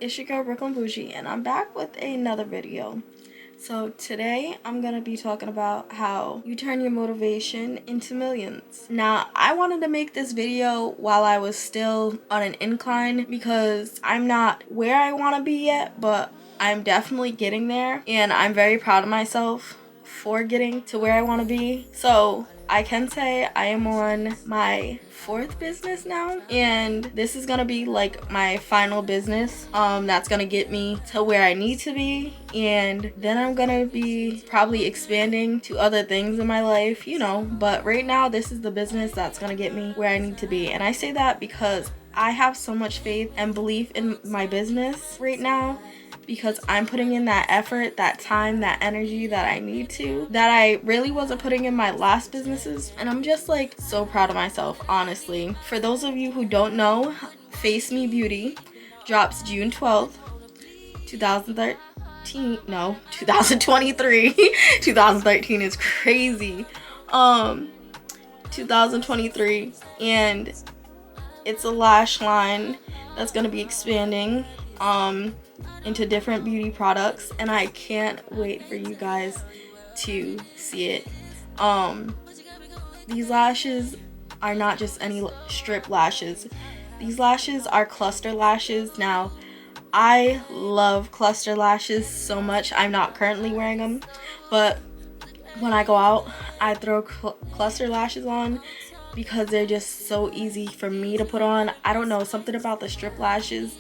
it's your girl Brooklyn Bougie, and I'm back with another video. So today I'm gonna be talking about how you turn your motivation into millions. Now, I wanted to make this video while I was still on an incline because I'm not where I want to be yet, but I'm definitely getting there, and I'm very proud of myself for getting to where I want to be. So I can say I am on my 4th business now, and this is gonna be like my final business that's gonna get me to where I need to be, and then I'm gonna be probably expanding to other things in my life, but right now this is the business that's gonna get me where I need to be. And I say that because I have so much faith and belief in my business right now, because I'm putting in that effort, that time, that energy that I need to, that I really wasn't putting in my last businesses. And I'm just like so proud of myself, honestly. For those of you who don't know, Face Me Beauty drops June 12th, 2023. 2013 is crazy. 2023, and it's a lash line that's gonna be expanding into different beauty products, and I can't wait for you guys to see it. These lashes are not just any strip lashes. These lashes are cluster lashes. Now, I love cluster lashes so much. I'm not currently wearing them, but when I go out, I throw cluster lashes on because they're just so easy for me to put on. I don't know, something about the strip lashes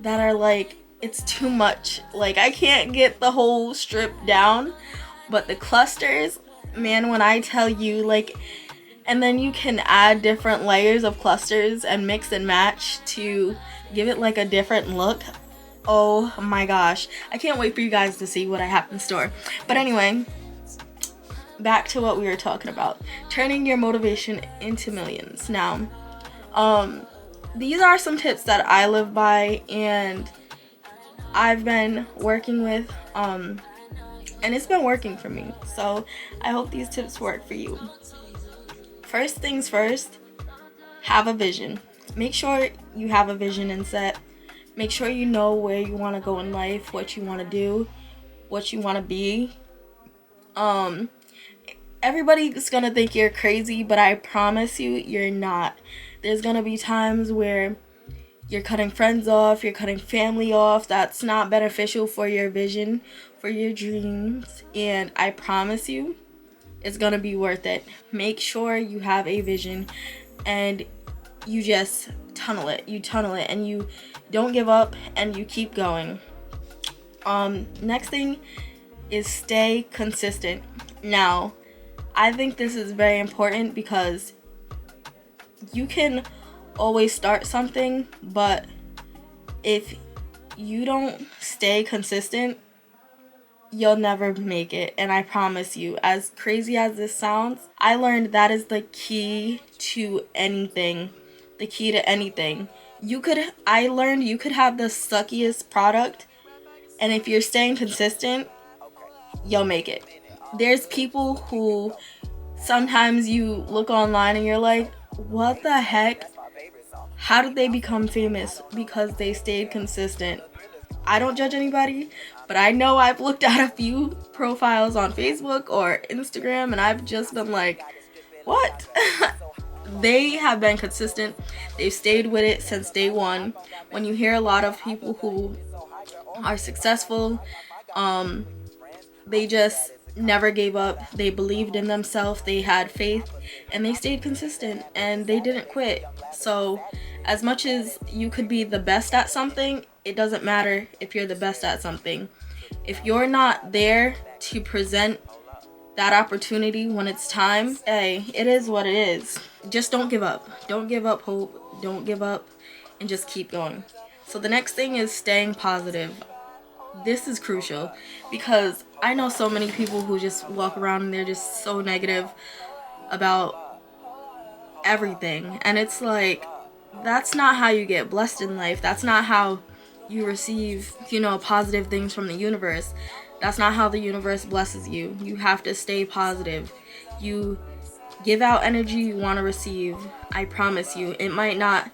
that are like, it's too much. Like, I can't get the whole strip down, but the clusters, man, when I tell you, like, and then you can add different layers of clusters and mix and match to give it like a different look. Oh my gosh, I can't wait for you guys to see what I have in store. But anyway, back to what we were talking about, turning your motivation into millions. Now, these are some tips that I live by and I've been working with, and it's been working for me. So I hope these tips work for you. First things first, have a vision. Make sure you have a vision and set. Make sure you know where you want to go in life, what you want to do, what you want to be. Everybody's gonna think you're crazy, but I promise you, you're not. There's gonna be times where you're cutting friends off, you're cutting family off. That's not beneficial for your vision, for your dreams. And I promise you, it's gonna be worth it. Make sure you have a vision and you just tunnel it. You tunnel it and you don't give up and you keep going. Next thing is stay consistent. Now, I think this is very important because you can always start something, but if you don't stay consistent, you'll never make it. And I promise you, as crazy as this sounds, I learned that is the key to anything. The key to anything. I learned you could have the suckiest product, and if you're staying consistent, you'll make it. There's people who sometimes you look online and you're like, what the heck? How did they become famous? Because they stayed consistent. I don't judge anybody, but I know I've looked at a few profiles on Facebook or Instagram and I've just been like, what? They have been consistent. They've stayed with it since day one. When you hear a lot of people who are successful, they just never gave up. They believed in themselves, they had faith, and they stayed consistent and they didn't quit. So as much as you could be the best at something, it doesn't matter if you're the best at something. If you're not there to present that opportunity when it's time, hey, it is what it is. Just don't give up. Don't give up hope. Don't give up, and just keep going. So the next thing is staying positive. This is crucial because I know so many people who just walk around and they're just so negative about everything. And it's like, that's not how you get blessed in life. That's not how you receive, positive things from the universe. That's not how the universe blesses you. You have to stay positive. You give out energy you want to receive. I promise you, it might not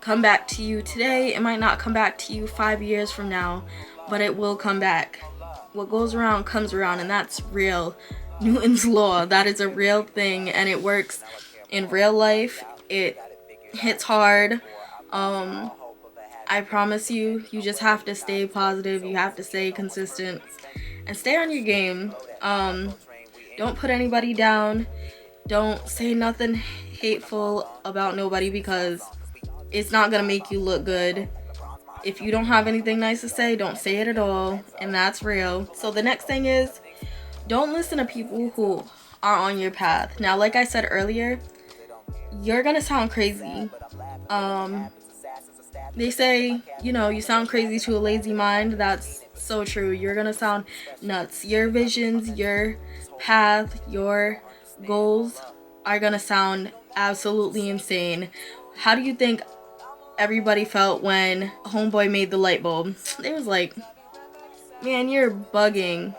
come back to you today. It might not come back to you 5 years from now, but it will come back. What goes around comes around, and that's real. Newton's law, that is a real thing, and it works in real life. It hits hard. I promise you, you just have to stay positive. You have to stay consistent and stay on your game. Don't put anybody down. Don't say nothing hateful about nobody, because it's not gonna make you look good. If you don't have anything nice to say, don't say it at all, and that's real. So the next thing is, don't listen to people who are on your path. Now, like I said earlier, you're gonna sound crazy. They say, you sound crazy to a lazy mind. That's so true. You're gonna sound nuts. Your visions, your path, your goals are gonna sound absolutely insane. How do you think everybody felt when homeboy made the light bulb? They was like, man, you're bugging.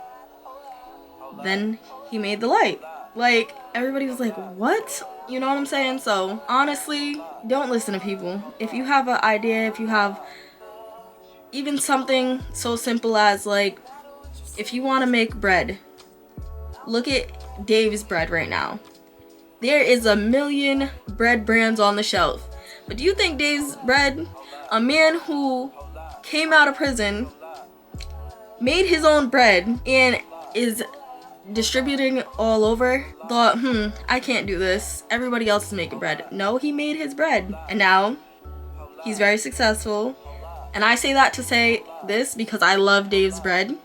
Then he made the light. Like, everybody was like, what? You know what I'm saying? So honestly, don't listen to people. If you have an idea, if you have even something so simple as, like, if you want to make bread, look at Dave's bread right now. There is a million bread brands on the shelf. But do you think Dave's bread, a man who came out of prison, made his own bread, and is distributing all over, thought, I can't do this. Everybody else is making bread. No, he made his bread. And now he's very successful. And I say that to say this because I love Dave's bread.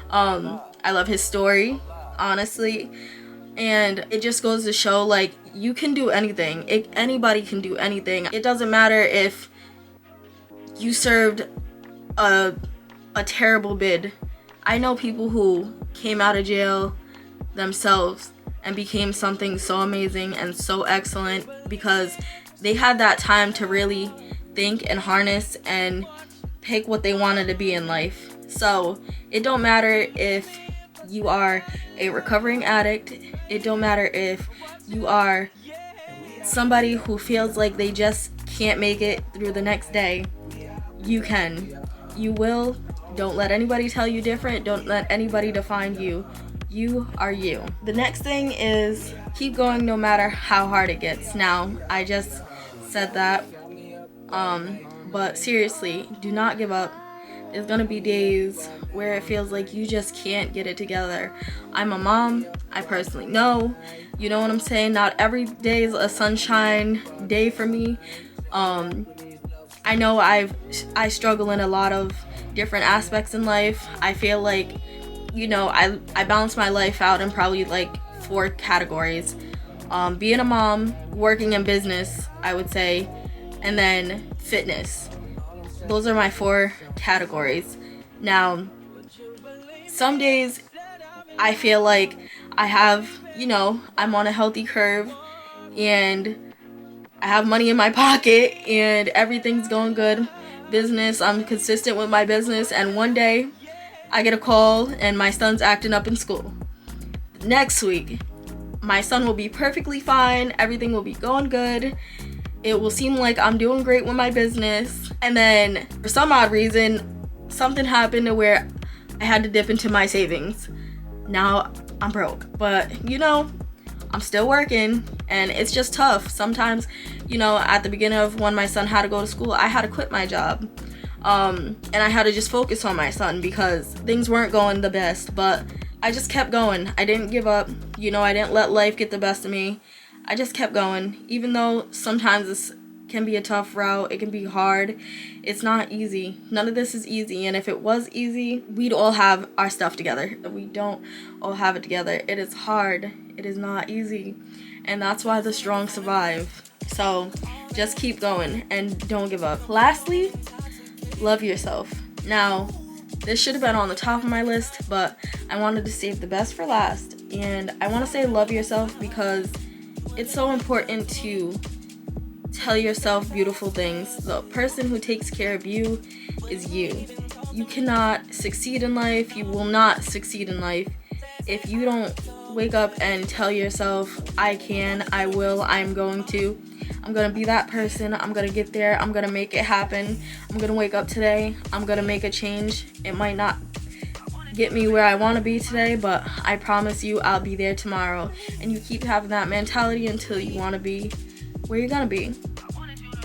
I love his story, honestly. And it just goes to show, like, you can do anything. Anybody can do anything. It doesn't matter if you served a terrible bid. I know people who came out of jail themselves and became something so amazing and so excellent because they had that time to really think and harness and pick what they wanted to be in life. So it don't matter if you are a recovering addict. It don't matter if you are somebody who feels like they just can't make it through the next day. You can. You will. Don't let anybody tell you different. Don't let anybody define you. You are you. The next thing is keep going no matter how hard it gets. Now, I just said that. But seriously, do not give up. There's gonna be days where it feels like you just can't get it together. I'm a mom. I personally know. You know what I'm saying? Not every day is a sunshine day for me. I know I struggle in a lot of different aspects in life. I feel like, I balance my life out in probably like 4 categories. Being a mom, working in business, I would say, and then fitness. Those are my 4 categories. Now, some days I feel like I have, I'm on a healthy curve and I have money in my pocket and everything's going good. Business, I'm consistent with my business, and one day I get a call and my son's acting up in school. Next week, my son will be perfectly fine. Everything will be going good. It will seem like I'm doing great with my business. And then for some odd reason, something happened to where I had to dip into my savings. Now I'm broke. But, I'm still working and it's just tough. Sometimes, at the beginning of when my son had to go to school, I had to quit my job. And I had to just focus on my son because things weren't going the best. But I just kept going. I didn't give up. I didn't let life get the best of me. I just kept going. Even though sometimes this can be a tough route, it can be hard. It's not easy. None of this is easy. And if it was easy, we'd all have our stuff together. We don't all have it together. It is hard. It is not easy. And that's why the strong survive. So just keep going and don't give up. Lastly, love yourself. Now, this should have been on the top of my list, but I wanted to save the best for last. And I want to say love yourself because it's so important to tell yourself beautiful things. The person who takes care of you is you. You cannot succeed in life. You will not succeed in life if you don't wake up and tell yourself, I can, I will, I'm going to. I'm gonna be that person. I'm gonna get there. I'm gonna make it happen. I'm gonna wake up today. I'm gonna make a change. It might not get me where I want to be today, but I promise you I'll be there tomorrow. And you keep having that mentality until you want to be where you're gonna be.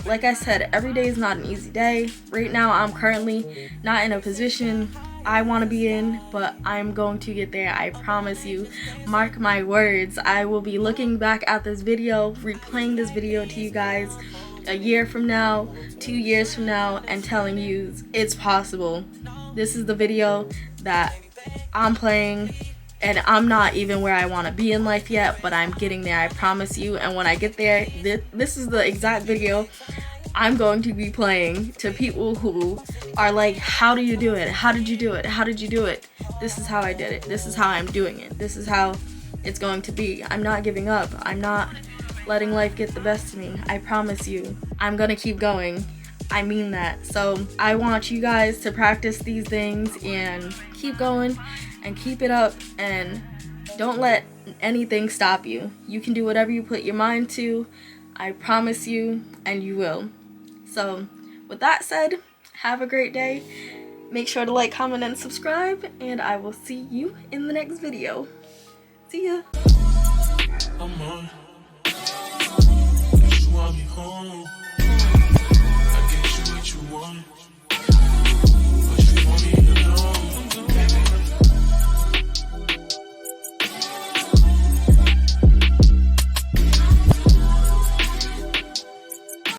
Like I said, every day is not an easy day. Right now I'm currently not in a position I want to be in, but I'm going to get there. I promise you. Mark my words. I will be looking back at this video, replaying this video to you guys a year from now, 2 years from now, and telling you it's possible. This is the video that I'm playing, and I'm not even where I want to be in life yet, but I'm getting there, I promise you. And when I get there, this is the exact video I'm going to be playing to people who are like, how do you do it? How did you do it? How did you do it? This is how I did it. This is how I'm doing it. This is how it's going to be. I'm not giving up. I'm not letting life get the best of me. I promise you. I'm gonna keep going. I mean that. So I want you guys to practice these things and keep going and keep it up, and don't let anything stop you. You can do whatever you put your mind to. I promise you, and you will. So with that said, have a great day. Make sure to like, comment, and subscribe, and I will see you in the next video. See ya.